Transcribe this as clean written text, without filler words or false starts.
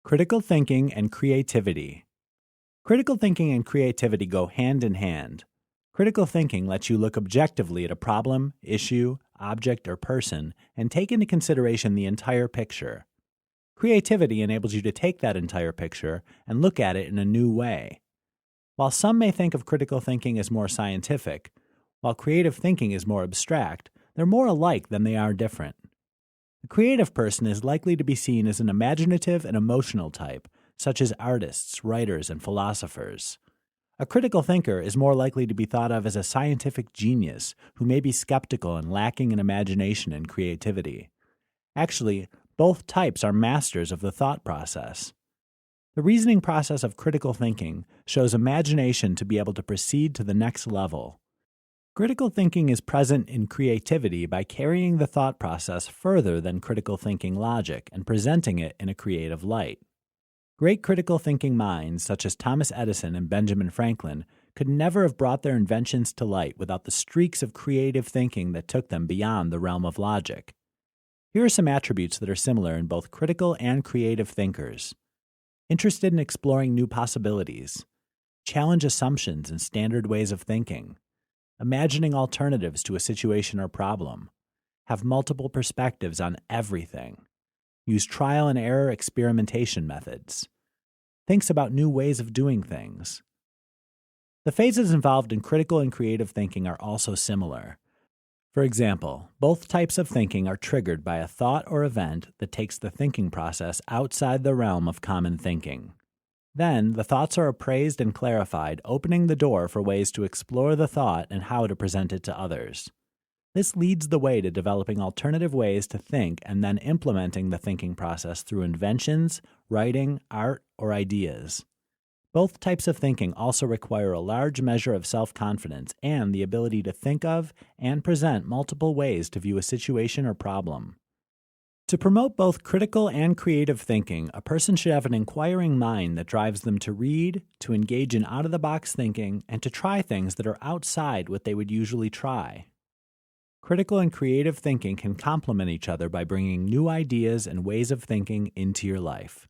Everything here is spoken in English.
Critical thinking and creativity. Critical thinking and creativity go hand in hand. Critical thinking lets you look objectively at a problem, issue, object, or person and take into consideration the entire picture. Creativity enables you to take that entire picture and look at it in a new way. While some may think of critical thinking as more scientific, while creative thinking is more abstract, they're more alike than they are different. The creative person is likely to be seen as an imaginative and emotional type, such as artists, writers, and philosophers. A critical thinker is more likely to be thought of as a scientific genius who may be skeptical and lacking in imagination and creativity. Actually, both types are masters of the thought process. The reasoning process of critical thinking shows imagination to be able to proceed to the next level. Critical thinking is present in creativity by carrying the thought process further than critical thinking logic and presenting it in a creative light. Great critical thinking minds, such as Thomas Edison and Benjamin Franklin, could never have brought their inventions to light without the streaks of creative thinking that took them beyond the realm of logic. Here are some attributes that are similar in both critical and creative thinkers. Interested in exploring new possibilities. Challenge assumptions and standard ways of thinking. Imagining alternatives to a situation or problem. Have multiple perspectives on everything. Use trial and error experimentation methods. Thinks about new ways of doing things. The phases involved in critical and creative thinking are also similar. For example, both types of thinking are triggered by a thought or event that takes the thinking process outside the realm of common thinking. Then, the thoughts are appraised and clarified, opening the door for ways to explore the thought and how to present it to others. This leads the way to developing alternative ways to think and then implementing the thinking process through inventions, writing, art, or ideas. Both types of thinking also require a large measure of self-confidence and the ability to think of and present multiple ways to view a situation or problem. To promote both critical and creative thinking, a person should have an inquiring mind that drives them to read, to engage in out-of-the-box thinking, and to try things that are outside what they would usually try. Critical and creative thinking can complement each other by bringing new ideas and ways of thinking into your life.